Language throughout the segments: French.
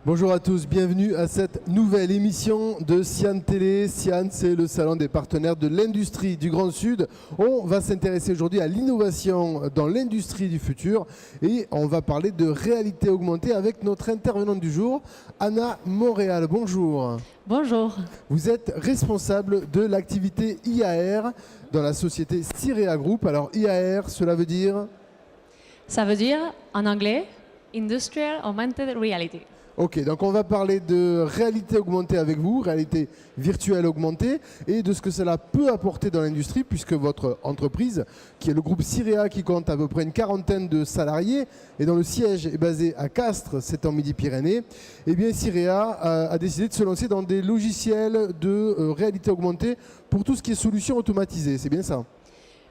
Bonjour à tous, bienvenue à cette nouvelle émission de Sian Télé. Sian, c'est le salon des partenaires de l'industrie du Grand Sud. On va s'intéresser aujourd'hui à l'innovation dans l'industrie du futur et on va parler de réalité augmentée avec notre intervenante du jour, Anna Montréal. Bonjour. Bonjour. Vous êtes responsable de l'activité IAR dans la société Cirea Group. Alors IAR, cela veut dire? Ça veut dire, en anglais, Industrial Augmented Reality. Ok, donc on va parler de réalité augmentée avec vous, réalité virtuelle augmentée, et de ce que cela peut apporter dans l'industrie, puisque votre entreprise, qui est le groupe Cirea, qui compte à peu près une quarantaine de salariés, et dont le siège est basé à Castres, c'est en Midi-Pyrénées, eh bien Cirea a décidé de se lancer dans des logiciels de réalité augmentée pour tout ce qui est solutions automatisées, c'est bien ça?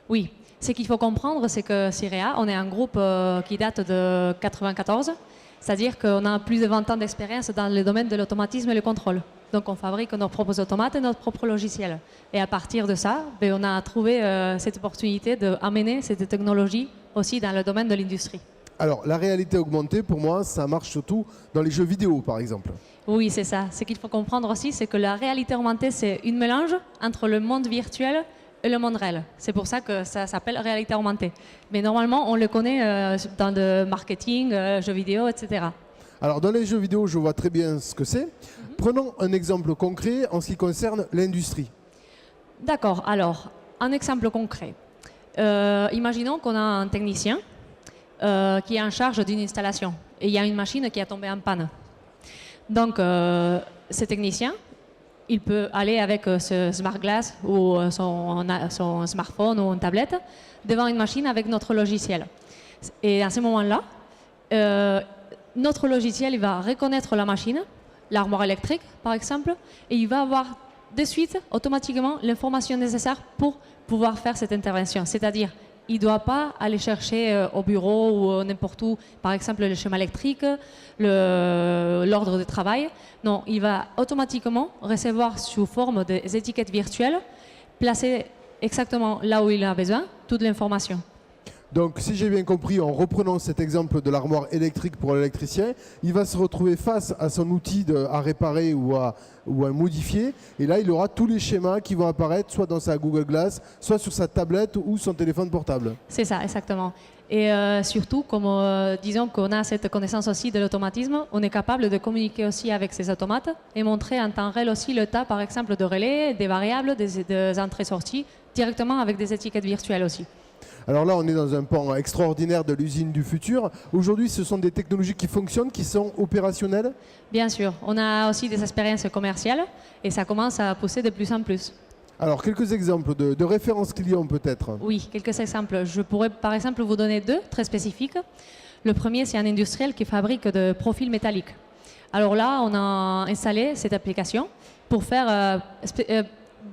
Oui, ce qu'il faut comprendre, c'est que Cirea, on est un groupe qui date de 1994. C'est-à-dire qu'on a plus de 20 ans d'expérience dans le domaine de l'automatisme et le contrôle. Donc on fabrique nos propres automates et notre propre logiciel. Et à partir de ça, on a trouvé cette opportunité d'amener cette technologie aussi dans le domaine de l'industrie. Alors la réalité augmentée, pour moi, ça marche surtout dans les jeux vidéo, par exemple. Oui, c'est ça. Ce qu'il faut comprendre aussi, c'est que la réalité augmentée, c'est un mélange entre le monde virtuel et le monde réel. C'est pour ça que ça s'appelle réalité augmentée. Mais normalement, on le connaît dans le marketing, jeux vidéo, etc. Alors dans les jeux vidéo, je vois très bien ce que c'est. Prenons un exemple concret en ce qui concerne l'industrie. D'accord. Alors, un exemple concret. Imaginons qu'on a un technicien qui est en charge d'une installation et il y a une machine qui est tombée en panne. Donc, ce technicien, il peut aller avec ce smart glass ou son smartphone ou une tablette devant une machine avec notre logiciel. Et à ce moment-là, notre logiciel il va reconnaître la machine, l'armoire électrique par exemple, et il va avoir de suite automatiquement l'information nécessaire pour pouvoir faire cette intervention. C'est-à-dire, il ne doit pas aller chercher au bureau ou n'importe où, par exemple, le schéma électrique, l'ordre de travail. Non, il va automatiquement recevoir sous forme des étiquettes virtuelles, placer exactement là où il a besoin, toute l'information. Donc si j'ai bien compris, en reprenant cet exemple de l'armoire électrique pour l'électricien, il va se retrouver face à son outil à réparer ou à modifier. Et là, il aura tous les schémas qui vont apparaître soit dans sa Google Glass, soit sur sa tablette ou son téléphone portable. C'est ça, exactement. Et surtout, comme disons qu'on a cette connaissance aussi de l'automatisme, on est capable de communiquer aussi avec ces automates et montrer en temps réel aussi l'état, par exemple, de relais, des variables, des entrées-sorties, directement avec des étiquettes virtuelles aussi. Alors là, on est dans un pan extraordinaire de l'usine du futur. Aujourd'hui, ce sont des technologies qui fonctionnent, qui sont opérationnelles? Bien sûr. On a aussi des expériences commerciales et ça commence à pousser de plus en plus. Alors, quelques exemples de références clients peut-être? Oui, quelques exemples. Je pourrais par exemple vous donner deux très spécifiques. Le premier, c'est un industriel qui fabrique de profils métalliques. Alors là, on a installé cette application pour faire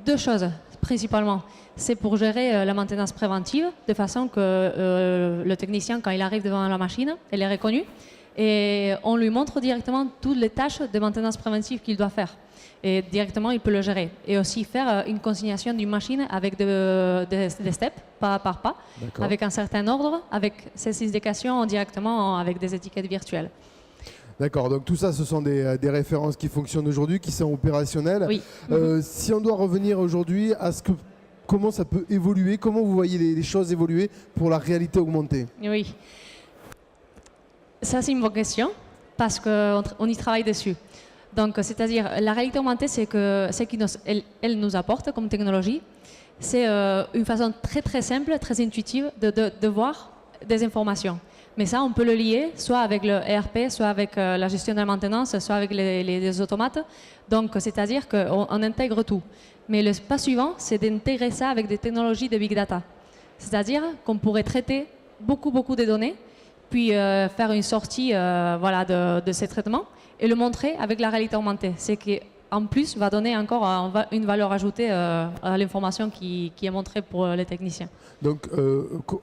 deux choses principalement. C'est pour gérer la maintenance préventive, de façon que le technicien, quand il arrive devant la machine, elle est reconnue et on lui montre directement toutes les tâches de maintenance préventive qu'il doit faire. Et directement, il peut le gérer. Et aussi faire une consignation d'une machine avec des steps, pas par pas, avec un certain ordre, avec ces indications directement avec des étiquettes virtuelles. D'accord, donc tout ça, ce sont des références qui fonctionnent aujourd'hui, qui sont opérationnelles. Oui. Si on doit revenir aujourd'hui à comment ça peut évoluer, comment vous voyez les choses évoluer pour la réalité augmentée? Oui. Ça, c'est une bonne question, parce qu'on y travaille dessus. Donc, c'est-à-dire, la réalité augmentée, c'est que ce qu'elle nous apporte comme technologie, c'est une façon très très simple, très intuitive de voir des informations. Mais ça, on peut le lier soit avec le ERP, soit avec la gestion de la maintenance, soit avec les automates. Donc, c'est-à-dire qu'on intègre tout. Mais le pas suivant, c'est d'intégrer ça avec des technologies de big data. C'est-à-dire qu'on pourrait traiter beaucoup de données, puis faire une sortie de ces traitements et le montrer avec la réalité augmentée. C'est qu'en plus, va donner encore une valeur ajoutée à l'information qui est montrée pour les techniciens. Donc,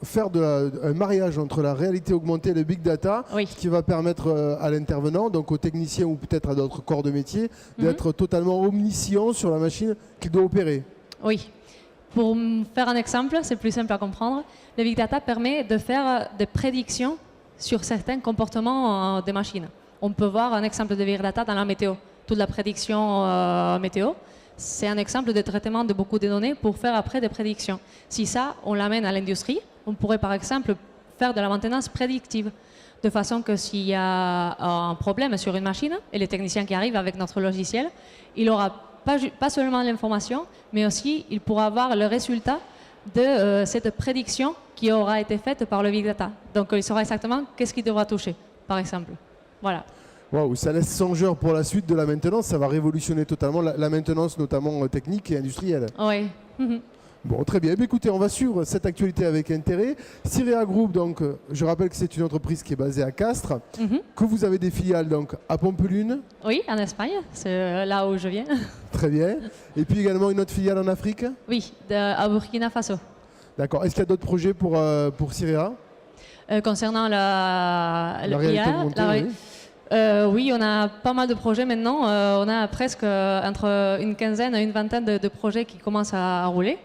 faire un mariage entre la réalité augmentée et le big data, oui. Ce qui va permettre à l'intervenant, donc aux techniciens ou peut-être à d'autres corps de métier, d'être totalement omniscient sur la machine qu'il doit opérer. Oui. Pour faire un exemple, c'est plus simple à comprendre. Le big data permet de faire des prédictions sur certains comportements des machines. on peut voir un exemple de Big Data dans la météo. Toute la prédiction météo, c'est un exemple de traitement de beaucoup de données pour faire après des prédictions. Si ça, on l'amène à l'industrie, on pourrait par exemple faire de la maintenance prédictive, de façon que s'il y a un problème sur une machine, et les techniciens qui arrivent avec notre logiciel, il n'aura pas seulement l'information, mais aussi il pourra avoir le résultat de cette prédiction qui aura été faite par le Big Data. Donc il saura exactement qu'est-ce qu'il devra toucher, par exemple. Voilà. Waouh, ça laisse songeur pour la suite de la maintenance. Ça va révolutionner totalement la maintenance, notamment technique et industrielle. Oui. Bon, très bien. Eh bien, écoutez, on va suivre cette actualité avec intérêt. Cirea Group, donc, je rappelle que c'est une entreprise qui est basée à Castres, que vous avez des filiales donc, à Pampelune. Oui, en Espagne, c'est là où je viens. Très bien. Et puis également une autre filiale en Afrique. Oui, à Burkina Faso. D'accord. Est-ce qu'il y a d'autres projets pour Cirea concernant la réalité augmentée, oui. Oui, on a pas mal de projets maintenant. On a presque entre une quinzaine et une vingtaine de projets qui commencent à rouler.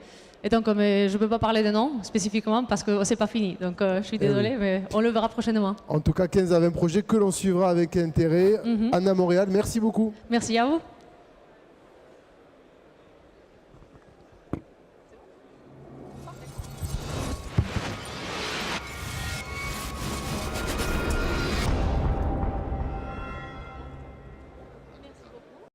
Et donc, je ne peux pas parler de nom spécifiquement parce que ce n'est pas fini. Donc, je suis désolée, mais on le verra prochainement. En tout cas, 15 à 20 projets que l'on suivra avec intérêt. Anna Montréal, merci beaucoup. Merci à vous.